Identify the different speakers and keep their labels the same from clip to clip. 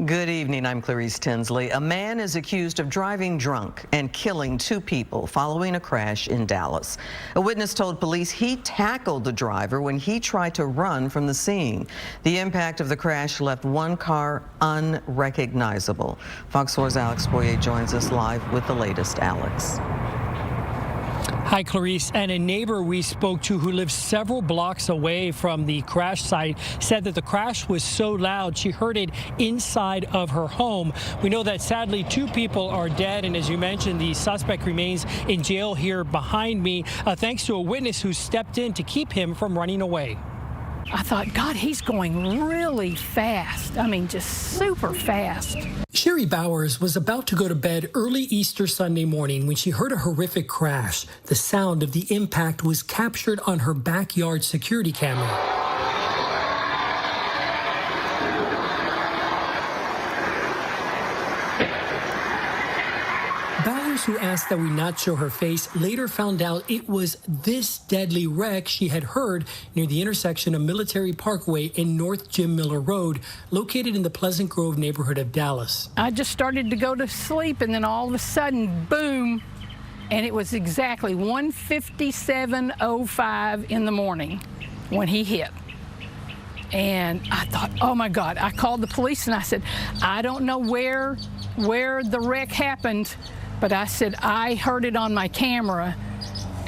Speaker 1: Good evening, I'm Clarice Tinsley. A man is accused of driving drunk and killing 2 people following a crash in Dallas. A witness told police he tackled the driver when he tried to run from the scene. The impact of the crash left one car unrecognizable. Fox 4's Alex Boyer joins us live with the latest. Alex.
Speaker 2: Hi, Clarice. And a neighbor we spoke to who lives several blocks away from the crash site said that the crash was so loud she heard it inside of her home. We know that sadly 2 people are dead, and as you mentioned, the suspect remains in jail here behind me, thanks to a witness who stepped in to keep him from running away.
Speaker 3: I thought, God, he's going really fast. I mean, just super fast.
Speaker 2: Sherry Bowers was about to go to bed early Easter Sunday morning when she heard a horrific crash. The sound of the impact was captured on her backyard security camera. Bowers, who asked that we not show her face, later found out it was this deadly wreck she had heard near the intersection of Military Parkway and North Jim Miller Road, located in the Pleasant Grove neighborhood of Dallas.
Speaker 3: I just started to go to sleep, and then all of a sudden, boom, and it was exactly 1:57:05 in the morning when he hit. And I thought, oh my God. I called the police and I said, I don't know where the wreck happened, but I said, I heard it on my camera,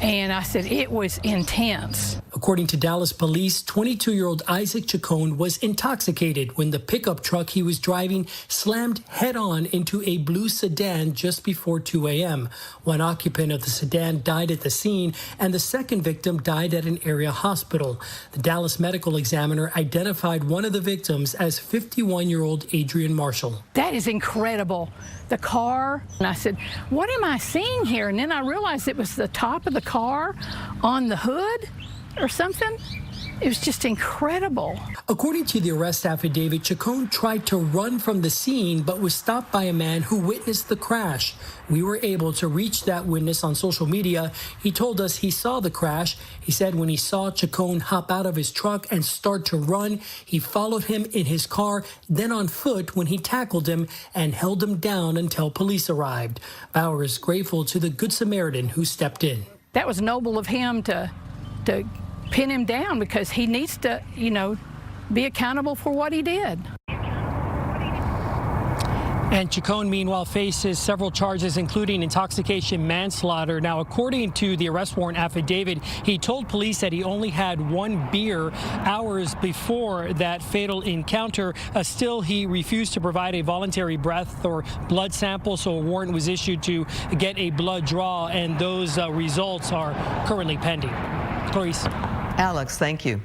Speaker 3: and I said, it was intense.
Speaker 2: According to Dallas police, 22-year-old Isaac Chacon was intoxicated when the pickup truck he was driving slammed head-on into a blue sedan just before 2 a.m. One occupant of the sedan died at the scene, and the second victim died at an area hospital. The Dallas medical examiner identified one of the victims as 51-year-old Adrian Marshall.
Speaker 3: That is incredible. The car, and I said, what am I seeing here? And then I realized it was the top of the car on the hood or something. It was just incredible.
Speaker 2: According to the arrest affidavit, Chacon tried to run from the scene but was stopped by a man who witnessed the crash. We were able to reach that witness on social media. He told us he saw the crash. He said when he saw Chacon hop out of his truck and start to run, he followed him in his car, then on foot when he tackled him and held him down until police arrived. Bowers is grateful to the Good Samaritan who stepped in.
Speaker 3: That was noble of him to pin him down, because he needs to, be accountable for what he did.
Speaker 2: And Chacon, meanwhile, faces several charges, including intoxication manslaughter. Now, according to the arrest warrant affidavit, he told police that he only had 1 beer hours before that fatal encounter. Still, he refused to provide a voluntary breath or blood sample, so a warrant was issued to get a blood draw, and those results are currently pending. Clarice.
Speaker 1: Alex, thank you.